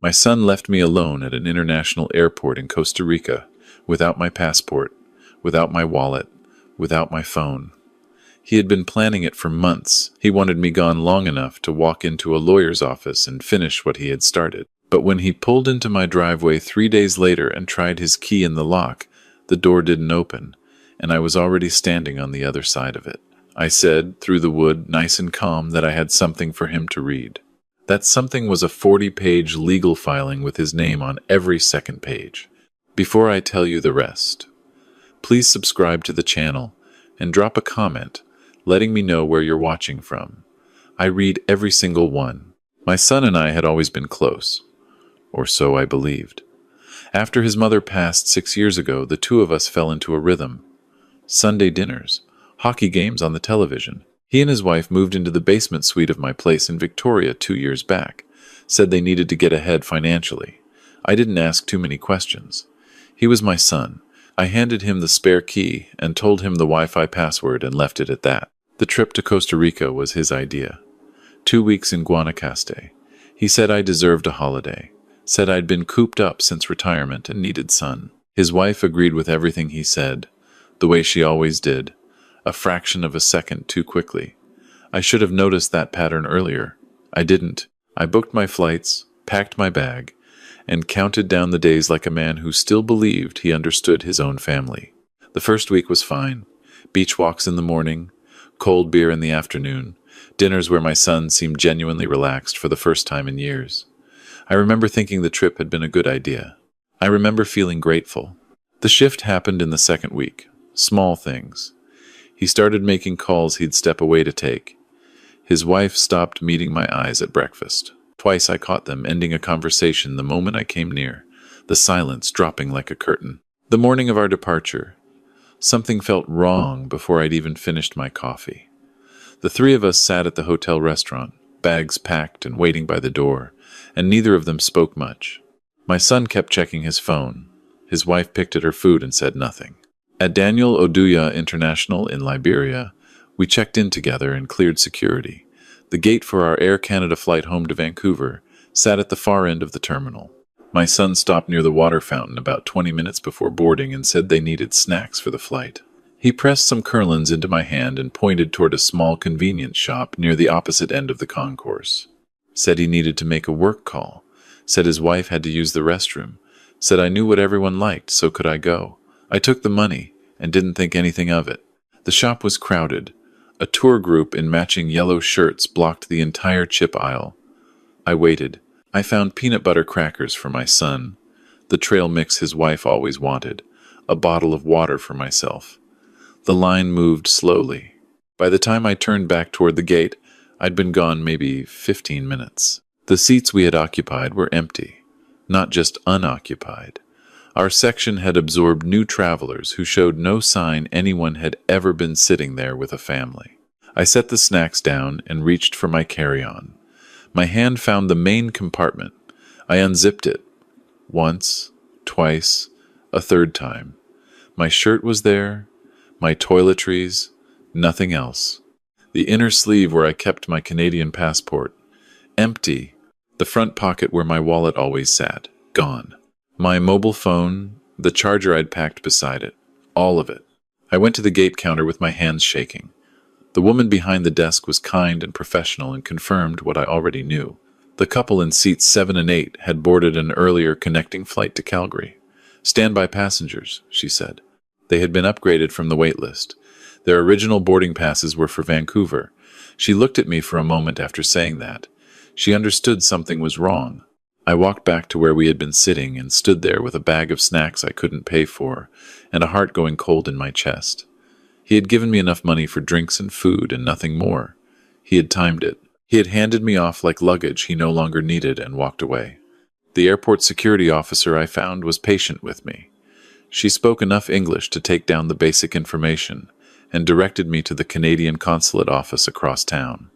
My son left me alone at an international airport in Costa Rica, without my passport, without my wallet, without my phone. He had been planning it for months. He wanted me gone long enough to walk into a lawyer's office and finish what he had started. But when he pulled into my driveway 3 days later and tried his key in the lock, the door didn't open, and I was already standing on the other side of it. I said, through the wood, nice and calm, that I had something for him to read. That something was a 40-page legal filing with his name on every second page. Before I tell you the rest, please subscribe to the channel and drop a comment letting me know where you're watching from. I read every single one. My son and I had always been close, or so I believed. After his mother passed 6 years ago, the two of us fell into a rhythm. Sunday dinners, hockey games on the television. He and his wife moved into the basement suite of my place in Victoria 2 years back, said they needed to get ahead financially. I didn't ask too many questions. He was my son. I handed him the spare key and told him the Wi-Fi password and left it at that. The trip to Costa Rica was his idea. 2 weeks in Guanacaste. He said I deserved a holiday. Said I'd been cooped up since retirement and needed sun. His wife agreed with everything he said, the way she always did, a fraction of a second too quickly. I should have noticed that pattern earlier. I didn't. I booked my flights, packed my bag, and counted down the days like a man who still believed he understood his own family. The first week was fine. Beach walks in the morning, cold beer in the afternoon, dinners where my son seemed genuinely relaxed for the first time in years. I remember thinking the trip had been a good idea. I remember feeling grateful. The shift happened in the second week. Small things. He started making calls he'd step away to take. His wife stopped meeting my eyes at breakfast. Twice I caught them ending a conversation the moment I came near, the silence dropping like a curtain. The morning of our departure, something felt wrong before I'd even finished my coffee. The three of us sat at the hotel restaurant, bags packed and waiting by the door, and neither of them spoke much. My son kept checking his phone. His wife picked at her food and said nothing. At Daniel Oduya International in Liberia, we checked in together and cleared security. The gate for our Air Canada flight home to Vancouver sat at the far end of the terminal. My son stopped near the water fountain about 20 minutes before boarding and said they needed snacks for the flight. He pressed some Kurlans into my hand and pointed toward a small convenience shop near the opposite end of the concourse. Said he needed to make a work call. Said his wife had to use the restroom. Said I knew what everyone liked, so could I go. I took the money and didn't think anything of it. The shop was crowded. A tour group in matching yellow shirts blocked the entire chip aisle. I waited. I found peanut butter crackers for my son, the trail mix his wife always wanted, a bottle of water for myself. The line moved slowly. By the time I turned back toward the gate, I'd been gone maybe 15 minutes. The seats we had occupied were empty, not just unoccupied. Our section had absorbed new travelers who showed no sign anyone had ever been sitting there with a family. I set the snacks down and reached for my carry-on. My hand found the main compartment. I unzipped it. Once, twice, a third time. My shirt was there, my toiletries, nothing else. The inner sleeve where I kept my Canadian passport, empty. The front pocket where my wallet always sat, gone. My mobile phone, the charger I'd packed beside it, all of it. I went to the gate counter with my hands shaking. The woman behind the desk was kind and professional and confirmed what I already knew. The couple in seats 7 and 8 had boarded an earlier connecting flight to Calgary. Standby passengers, she said. They had been upgraded from the wait list. Their original boarding passes were for Vancouver. She looked at me for a moment after saying that. She understood something was wrong. I walked back to where we had been sitting and stood there with a bag of snacks I couldn't pay for and a heart going cold in my chest. He had given me enough money for drinks and food and nothing more. He had timed it. He had handed me off like luggage he no longer needed and walked away. The airport security officer I found was patient with me. She spoke enough English to take down the basic information and directed me to the Canadian consulate office across town.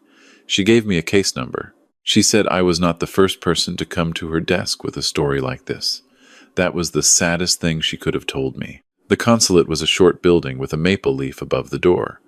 She gave me a case number. She said I was not the first person to come to her desk with a story like this. That was the saddest thing she could have told me. The consulate was a short building with a maple leaf above the door.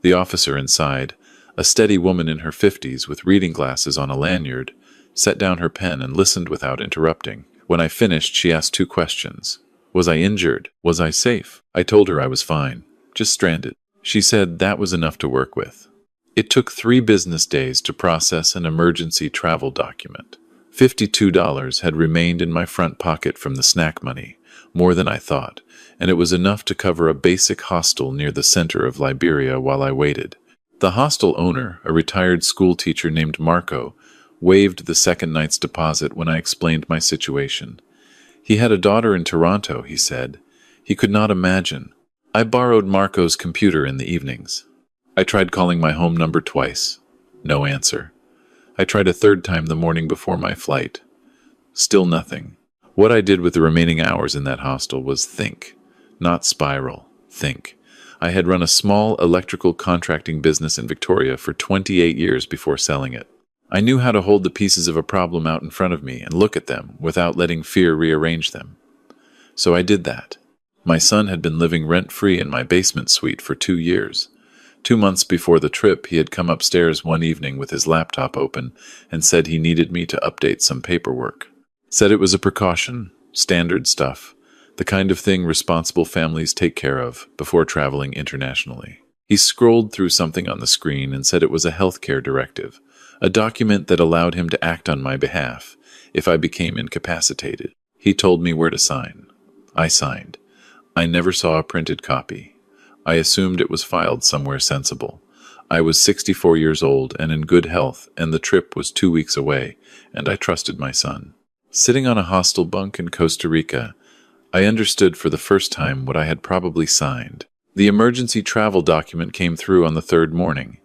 The officer inside, a steady woman in her 50s with reading glasses on a lanyard, set down her pen, and listened without interrupting. When I finished, she asked 2 questions. Was I injured? Was I safe? I told her I was fine, just stranded. She said that was enough to work with. It took 3 business days to process an emergency travel document. $52 had remained in my front pocket from the snack money, more than I thought, and it was enough to cover a basic hostel near the center of Liberia while I waited. The hostel owner, a retired school teacher named Marco, waived the second night's deposit when I explained my situation. He had a daughter in Toronto, he said. He could not imagine. I borrowed Marco's computer in the evenings. I tried calling my home number twice. No answer. I tried a third time the morning before my flight. Still nothing. What I did with the remaining hours in that hostel was think, not spiral. Think. I had run a small electrical contracting business in Victoria for 28 years before selling it. I knew how to hold the pieces of a problem out in front of me and look at them without letting fear rearrange them. So I did that. My son had been living rent-free in my basement suite for 2 years. 2 months before the trip, he had come upstairs one evening with his laptop open and said he needed me to update some paperwork. Said it was a precaution, standard stuff, the kind of thing responsible families take care of before traveling internationally. He scrolled through something on the screen and said it was a healthcare directive, a document that allowed him to act on my behalf if I became incapacitated. He told me where to sign. I signed. I never saw a printed copy. I assumed it was filed somewhere sensible. I was 64 years old and in good health, and the trip was 2 weeks away, and I trusted my son. Sitting on a hostel bunk in Costa Rica, I understood for the first time what I had probably signed. The emergency travel document came through on the 3rd morning.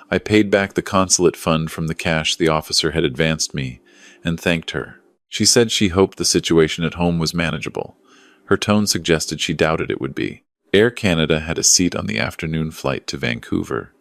I paid back the consulate fund from the cash the officer had advanced me, and thanked her. She said she hoped the situation at home was manageable. Her tone suggested she doubted it would be. Air Canada had a seat on the afternoon flight to Vancouver.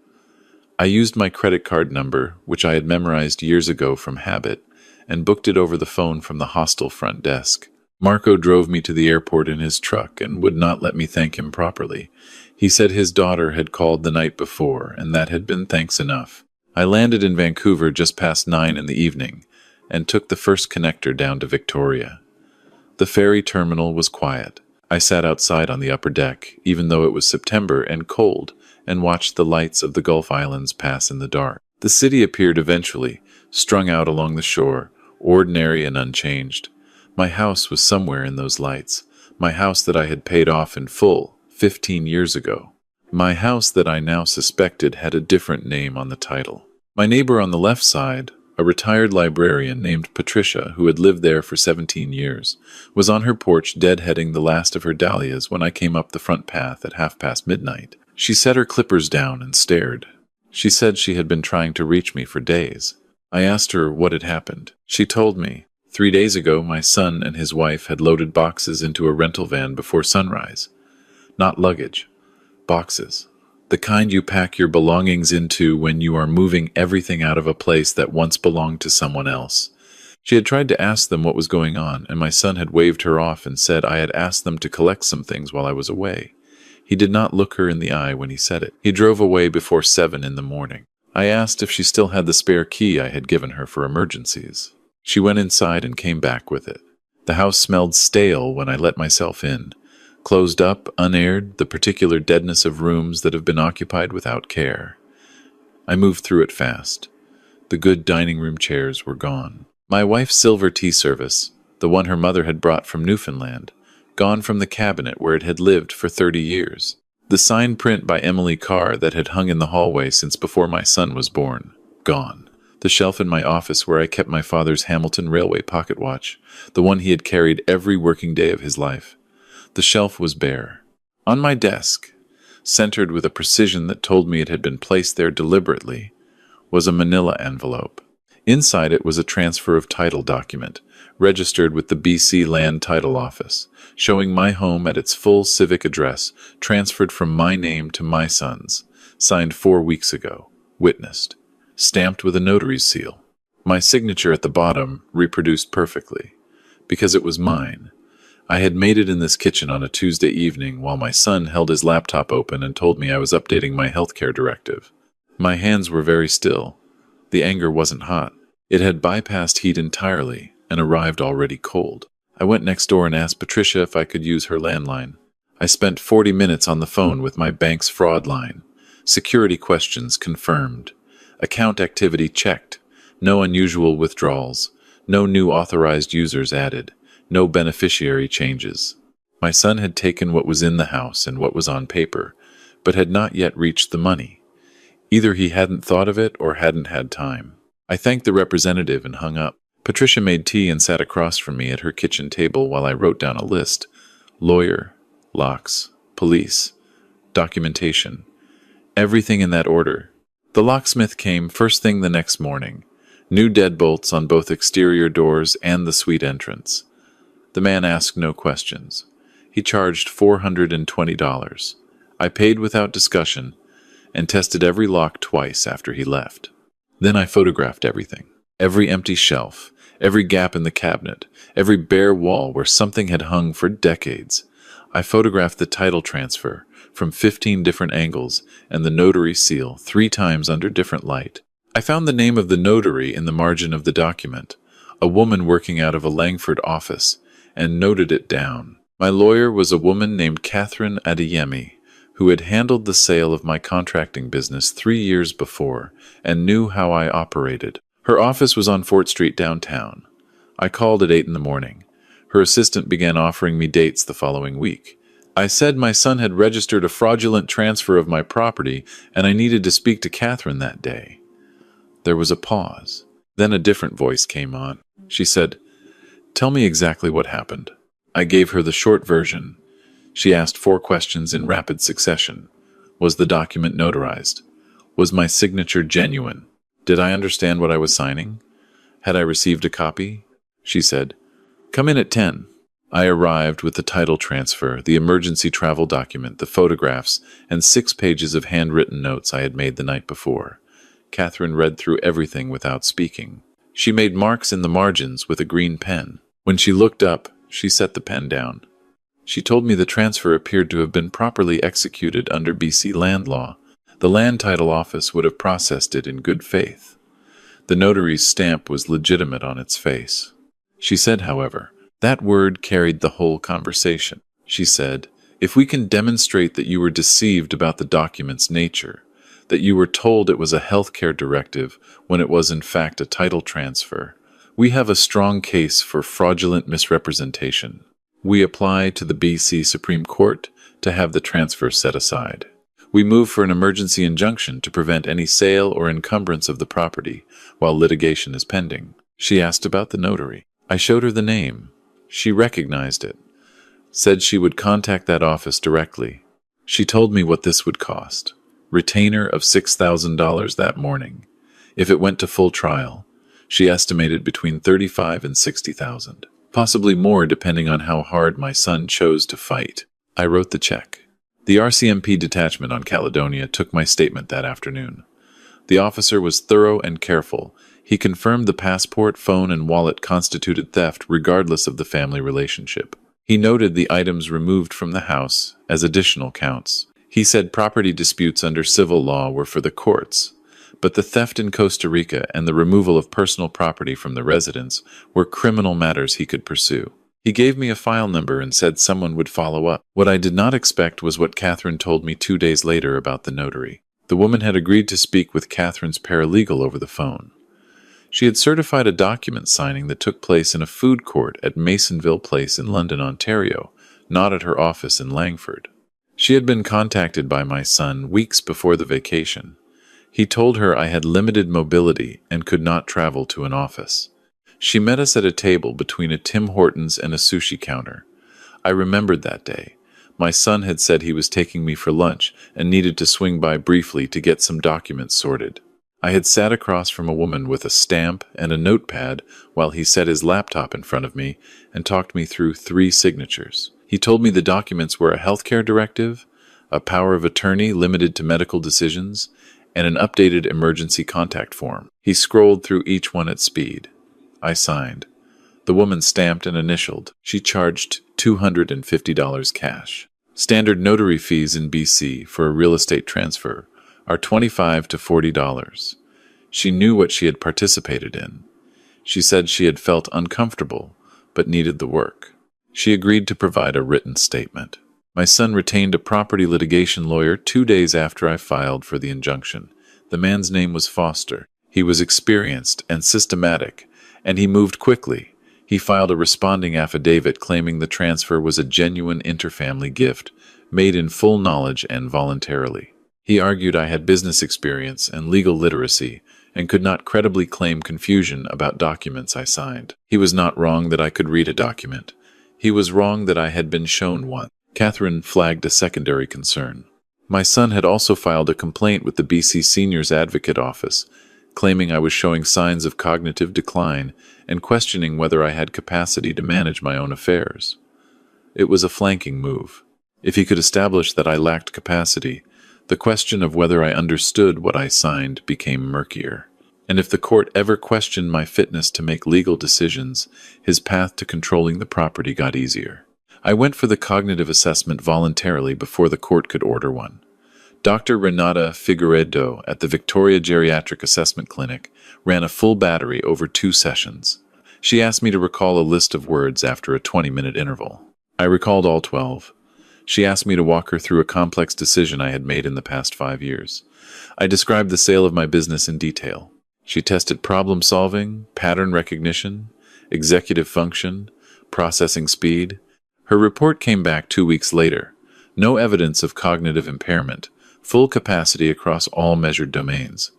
I used my credit card number, which I had memorized years ago from habit, and booked it over the phone from the hostel front desk. Marco drove me to the airport in his truck and would not let me thank him properly. He said his daughter had called the night before, and that had been thanks enough. I landed in Vancouver just past 9 in the evening, and took the first connector down to Victoria. The ferry terminal was quiet. I sat outside on the upper deck, even though it was September and cold, and watched the lights of the Gulf Islands pass in the dark. The city appeared eventually, strung out along the shore, ordinary and unchanged. My house was somewhere in those lights, my house that I had paid off in full 15 years ago. My house that I now suspected had a different name on the title. My neighbor on the left side, a retired librarian named Patricia, who had lived there for 17 years, was on her porch deadheading the last of her dahlias when I came up the front path at midnight. She set her clippers down and stared. She said she had been trying to reach me for days. I asked her what had happened. She told me, 3 days ago my son and his wife had loaded boxes into a rental van before sunrise. Not luggage. Boxes. The kind you pack your belongings into when you are moving everything out of a place that once belonged to someone else. She had tried to ask them what was going on, and my son had waved her off and said I had asked them to collect some things while I was away. He did not look her in the eye when he said it. He drove away before 7 in the morning. I asked if she still had the spare key I had given her for emergencies. She went inside and came back with it. The house smelled stale when I let myself in. Closed up, unaired, the particular deadness of rooms that have been occupied without care. I moved through it fast. The good dining room chairs were gone. My wife's silver tea service, the one her mother had brought from Newfoundland, gone from the cabinet where it had lived for 30 years. The sign print by Emily Carr that had hung in the hallway since before my son was born, gone. The shelf in my office where I kept my father's Hamilton Railway pocket watch, the one he had carried every working day of his life. The shelf was bare. On my desk, centered with a precision that told me it had been placed there deliberately, was a manila envelope. Inside it was a transfer of title document, registered with the BC Land Title Office, showing my home at its full civic address, transferred from my name to my son's, signed 4 weeks ago, witnessed, stamped with a notary's seal. My signature at the bottom reproduced perfectly, because it was mine. I had made it in this kitchen on a Tuesday evening while my son held his laptop open and told me I was updating my healthcare directive. My hands were very still. The anger wasn't hot. It had bypassed heat entirely and arrived already cold. I went next door and asked Patricia if I could use her landline. I spent 40 minutes on the phone with my bank's fraud line. Security questions confirmed. Account activity checked. No unusual withdrawals. No new authorized users added. No beneficiary changes. My son had taken what was in the house and what was on paper, but had not yet reached the money. Either he hadn't thought of it or hadn't had time. I thanked the representative and hung up. Patricia made tea and sat across from me at her kitchen table while I wrote down a list. Lawyer, locks, police, documentation. Everything in that order. The locksmith came first thing the next morning. New deadbolts on both exterior doors and the suite entrance. The man asked no questions. He charged $420. I paid without discussion and tested every lock twice after he left. Then I photographed everything. Every empty shelf, every gap in the cabinet, every bare wall where something had hung for decades. I photographed the title transfer from 15 different angles and the notary seal 3 times under different light. I found the name of the notary in the margin of the document, a woman working out of a Langford office, and noted it down. My lawyer was a woman named Catherine Adeyemi, who had handled the sale of my contracting business 3 years before and knew how I operated. Her office was on Fort Street downtown. I called at 8 in the morning. Her assistant began offering me dates the following week. I said my son had registered a fraudulent transfer of my property and I needed to speak to Catherine that day. There was a pause. Then a different voice came on. She said, "Tell me exactly what happened." I gave her the short version. She asked 4 questions in rapid succession. Was the document notarized? Was my signature genuine? Did I understand what I was signing? Had I received a copy? She said, "Come in at 10. I arrived with the title transfer, the emergency travel document, the photographs, and 6 pages of handwritten notes I had made the night before. Catherine read through everything without speaking. She made marks in the margins with a green pen. When she looked up, she set the pen down. She told me the transfer appeared to have been properly executed under BC land law. The land title office would have processed it in good faith. The notary's stamp was legitimate on its face. She said, however, that word carried the whole conversation. She said, "If we can demonstrate that you were deceived about the document's nature, that you were told it was a healthcare directive when it was in fact a title transfer, we have a strong case for fraudulent misrepresentation. We apply to the BC Supreme Court to have the transfer set aside. We move for an emergency injunction to prevent any sale or encumbrance of the property while litigation is pending." She asked about the notary. I showed her the name. She recognized it, said she would contact that office directly. She told me what this would cost. Retainer of $6,000 that morning. If it went to full trial, she estimated between $35,000 and $60,000, possibly more depending on how hard my son chose to fight. I wrote the check. The RCMP detachment on Caledonia took my statement that afternoon. The officer was thorough and careful. He confirmed the passport, phone, and wallet constituted theft regardless of the family relationship. He noted the items removed from the house as additional counts. He said property disputes under civil law were for the courts, but the theft in Costa Rica and the removal of personal property from the residence were criminal matters he could pursue. He gave me a file number and said someone would follow up. What I did not expect was what Catherine told me 2 days later about the notary. The woman had agreed to speak with Catherine's paralegal over the phone. She had certified a document signing that took place in a food court at Masonville Place in London, Ontario, not at her office in Langford. She had been contacted by my son weeks before the vacation. He told her I had limited mobility and could not travel to an office. She met us at a table between a Tim Hortons and a sushi counter. I remembered that day. My son had said he was taking me for lunch and needed to swing by briefly to get some documents sorted. I had sat across from a woman with a stamp and a notepad while he set his laptop in front of me and talked me through 3 signatures. He told me the documents were a healthcare directive, a power of attorney limited to medical decisions, and an updated emergency contact form. He scrolled through each one at speed. I signed. The woman stamped and initialed. She charged $250 cash. Standard notary fees in BC for a real estate transfer are $25 to $40. She knew what she had participated in. She said she had felt uncomfortable, but needed the work. She agreed to provide a written statement. My son retained a property litigation lawyer 2 days after I filed for the injunction. The man's name was Foster. He was experienced and systematic, and he moved quickly. He filed a responding affidavit claiming the transfer was a genuine interfamily gift, made in full knowledge and voluntarily. He argued I had business experience and legal literacy, and could not credibly claim confusion about documents I signed. He was not wrong that I could read a document. He was wrong that I had been shown one. Catherine flagged a secondary concern. My son had also filed a complaint with the BC Seniors Advocate Office, claiming I was showing signs of cognitive decline and questioning whether I had capacity to manage my own affairs. It was a flanking move. If he could establish that I lacked capacity, the question of whether I understood what I signed became murkier. And if the court ever questioned my fitness to make legal decisions, his path to controlling the property got easier. I went for the cognitive assessment voluntarily before the court could order one. Dr. Renata Figueredo at the Victoria Geriatric Assessment Clinic ran a full battery over 2 sessions. She asked me to recall a list of words after a 20-minute interval. I recalled all 12. She asked me to walk her through a complex decision I had made in the past 5 years. I described the sale of my business in detail. She tested problem solving, pattern recognition, executive function, processing speed. Her report came back 2 weeks later. No evidence of cognitive impairment, full capacity across all measured domains.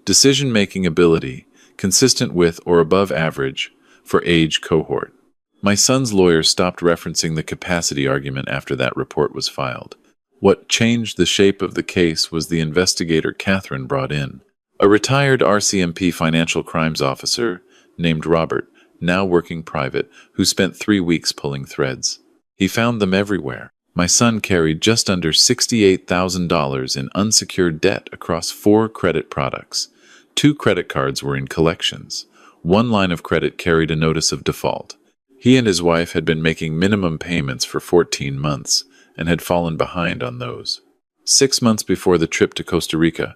Decision-making ability, consistent with or above average for age cohort. My son's lawyer stopped referencing the capacity argument after that report was filed. What changed the shape of the case was the investigator Catherine brought in. A retired RCMP financial crimes officer named Robert, now working private, who spent 3 weeks pulling threads. He found them everywhere. My son carried just under $68,000 in unsecured debt across 4 credit products. 2 credit cards were in collections. 1 line of credit carried a notice of default. He and his wife had been making minimum payments for 14 months and had fallen behind on those. 6 months before the trip to Costa Rica,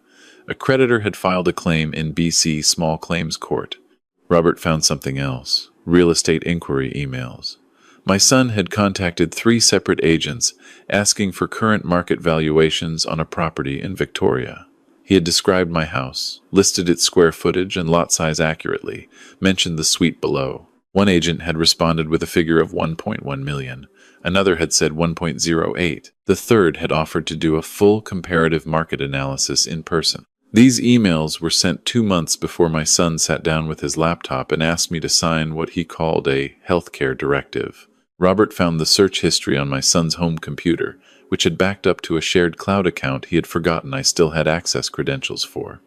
a creditor had filed a claim in BC Small Claims Court. Robert found something else: real estate inquiry emails. My son had contacted 3 separate agents asking for current market valuations on a property in Victoria. He had described my house, listed its square footage and lot size accurately, mentioned the suite below. One agent had responded with a figure of $1.1 million. Another had said $1.08. The third had offered to do a full comparative market analysis in person. These emails were sent 2 months before my son sat down with his laptop and asked me to sign what he called a healthcare directive. Robert found the search history on my son's home computer, which had backed up to a shared cloud account he had forgotten I still had access credentials for.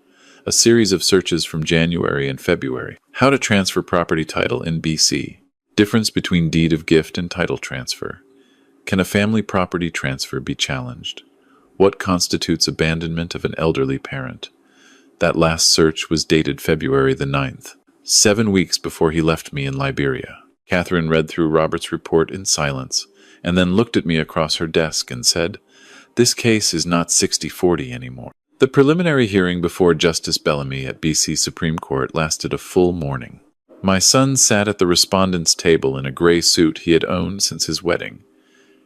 A series of searches from January and February. How to transfer property title in BC. Difference between deed of gift and title transfer. Can a family property transfer be challenged? What constitutes abandonment of an elderly parent? That last search was dated February the 9th, 7 weeks before he left me in Liberia. Catherine read through Robert's report in silence, and then looked at me across her desk and said, "This case is not 60-40 anymore." The preliminary hearing before Justice Bellamy at BC Supreme Court lasted a full morning. My son sat at the respondent's table in a gray suit he had owned since his wedding.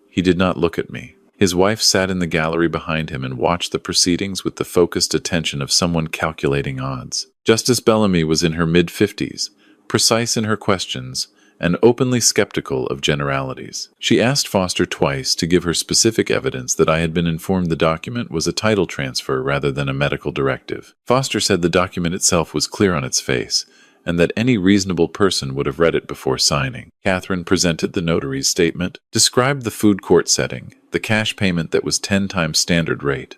He did not look at me. His wife sat in the gallery behind him and watched the proceedings with the focused attention of someone calculating odds. Justice Bellamy was in her mid-50s, precise in her questions, and openly skeptical of generalities. She asked Foster twice to give her specific evidence that I had been informed the document was a title transfer rather than a medical directive. Foster said the document itself was clear on its face, and that any reasonable person would have read it before signing. Catherine presented the notary's statement, described the food court setting, the cash payment that was 10 times standard rate,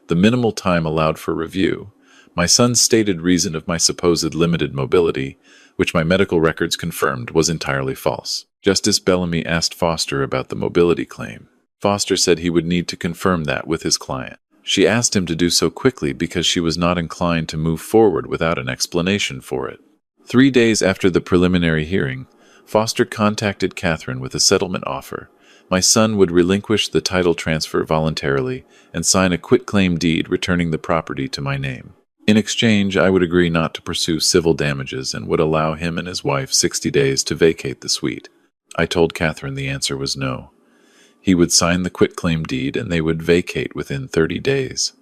the minimal time allowed for review, my son's stated reason of my supposed limited mobility, which my medical records confirmed was entirely false. Justice Bellamy asked Foster about the mobility claim. Foster said he would need to confirm that with his client. She asked him to do so quickly because she was not inclined to move forward without an explanation for it. 3 days after the preliminary hearing, Foster contacted Catherine with a settlement offer. My son would relinquish the title transfer voluntarily and sign a quitclaim deed returning the property to my name. In exchange, I would agree not to pursue civil damages and would allow him and his wife 60 days to vacate the suite. I told Catherine the answer was no. He would sign the quitclaim deed and they would vacate within 30 days.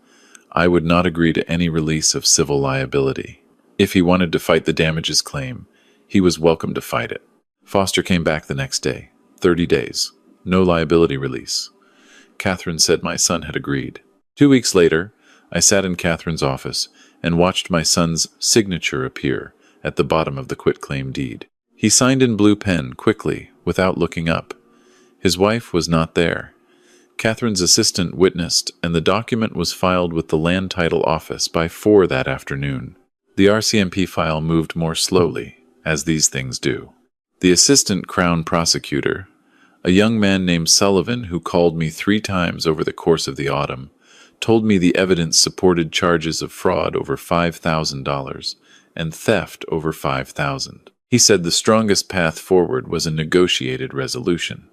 I would not agree to any release of civil liability. If he wanted to fight the damages claim, he was welcome to fight it. Foster came back the next day. 30 days. No liability release. Catherine said my son had agreed. 2 weeks later, I sat in Catherine's office and watched my son's signature appear at the bottom of the quitclaim deed. He signed in blue pen, quickly, without looking up. His wife was not there. Catherine's assistant witnessed, and the document was filed with the Land Title Office by 4 that afternoon. The RCMP file moved more slowly, as these things do. The assistant Crown prosecutor, a young man named Sullivan who called me 3 times over the course of the autumn, told me the evidence supported charges of fraud over $5,000 and theft over $5,000. He said the strongest path forward was a negotiated resolution.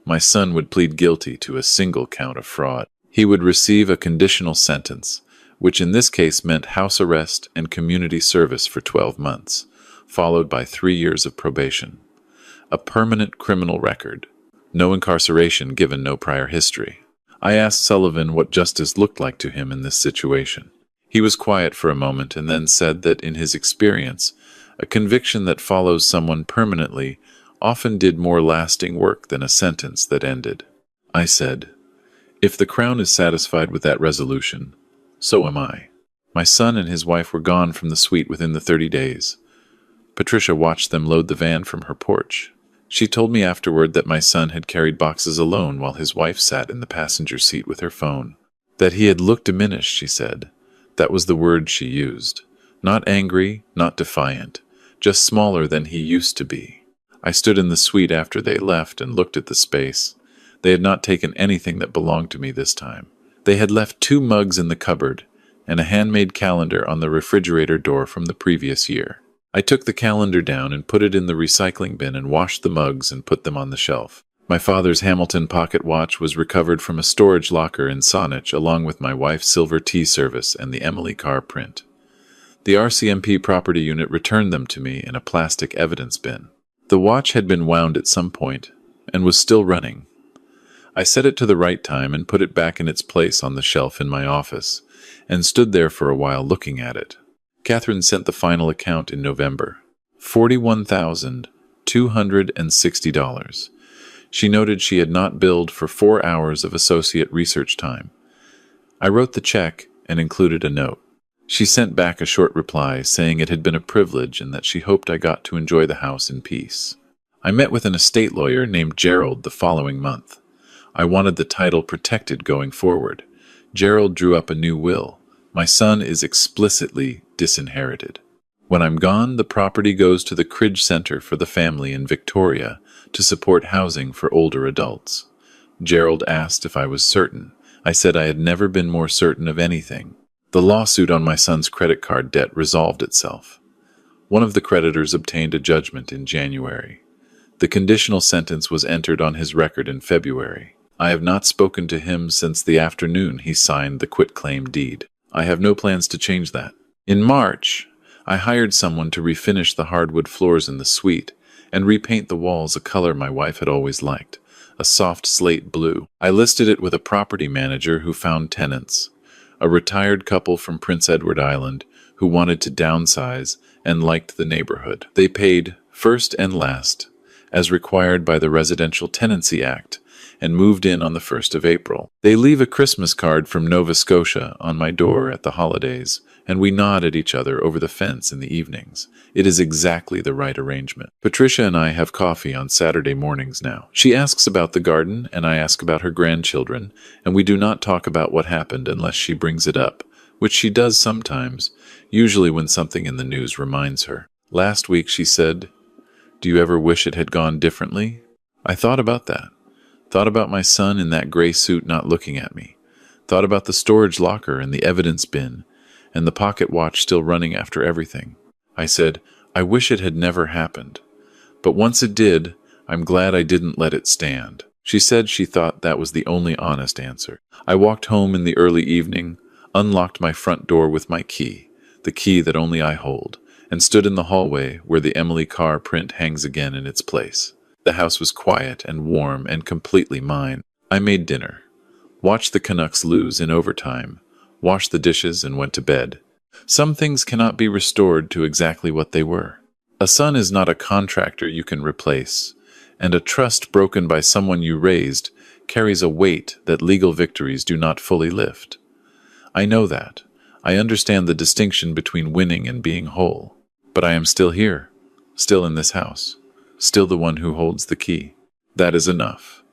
My son would plead guilty to a single count of fraud. He would receive a conditional sentence, which in this case meant house arrest and community service for 12 months, followed by 3 years of probation. A permanent criminal record. No incarceration given no prior history. I asked Sullivan what justice looked like to him in this situation. He was quiet for a moment and then said that in his experience, a conviction that follows someone permanently often did more lasting work than a sentence that ended. I said, "If the Crown is satisfied with that resolution, so am I." My son and his wife were gone from the suite within the 30 days. Patricia watched them load the van from her porch. She told me afterward that my son had carried boxes alone while his wife sat in the passenger seat with her phone. That he had looked diminished, she said. That was the word she used. Not angry, not defiant, just smaller than he used to be. I stood in the suite after they left and looked at the space. They had not taken anything that belonged to me this time. They had left 2 mugs in the cupboard and a handmade calendar on the refrigerator door from the previous year. I took the calendar down and put it in the recycling bin and washed the mugs and put them on the shelf. My father's Hamilton pocket watch was recovered from a storage locker in Saanich along with my wife's silver tea service and the Emily Carr print. The RCMP property unit returned them to me in a plastic evidence bin. The watch had been wound at some point and was still running. I set it to the right time and put it back in its place on the shelf in my office and stood there for a while looking at it. Catherine sent the final account in November. $41,260. She noted she had not billed for 4 hours of associate research time. I wrote the check and included a note. She sent back a short reply saying it had been a privilege and that she hoped I got to enjoy the house in peace. I met with an estate lawyer named Gerald the following month. I wanted the title protected going forward. Gerald drew up a new will. My son is explicitly disinherited. When I'm gone, the property goes to the Cridge Center for the Family in Victoria to support housing for older adults. Gerald asked if I was certain. I said I had never been more certain of anything. The lawsuit on my son's credit card debt resolved itself. One of the creditors obtained a judgment in January. The conditional sentence was entered on his record in February. I have not spoken to him since the afternoon he signed the quitclaim deed. I have no plans to change that. In March, I hired someone to refinish the hardwood floors in the suite and repaint the walls a color my wife had always liked, a soft slate blue. I listed it with a property manager who found tenants, a retired couple from Prince Edward Island who wanted to downsize and liked the neighborhood. They paid first and last, as required by the Residential Tenancy Act, and moved in on the 1st of April. They leave a Christmas card from Nova Scotia on my door at the holidays, and we nod at each other over the fence in the evenings. It is exactly the right arrangement. Patricia and I have coffee on Saturday mornings now. She asks about the garden, and I ask about her grandchildren, and we do not talk about what happened unless she brings it up, which she does sometimes, usually when something in the news reminds her. Last week she said, "Do you ever wish it had gone differently?" I thought about that. Thought about my son in that gray suit not looking at me. Thought about the storage locker and the evidence bin, and the pocket watch still running after everything. I said, I wish it had never happened. But once it did, I'm glad I didn't let it stand. She said she thought that was the only honest answer. I walked home in the early evening, unlocked my front door with my key, the key that only I hold, and stood in the hallway where the Emily Carr print hangs again in its place. The house was quiet and warm and completely mine. I made dinner, watched the Canucks lose in overtime, washed the dishes and went to bed. Some things cannot be restored to exactly what they were. A son is not a contractor you can replace, and a trust broken by someone you raised carries a weight that legal victories do not fully lift. I know that. I understand the distinction between winning and being whole. But I am still here, still in this house, still the one who holds the key. That is enough.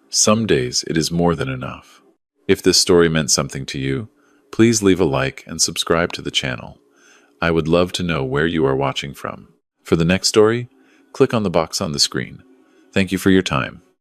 Some days it is more than enough. If this story meant something to you, please leave a like and subscribe to the channel. I would love to know where you are watching from. For the next story, click on the box on the screen. Thank you for your time.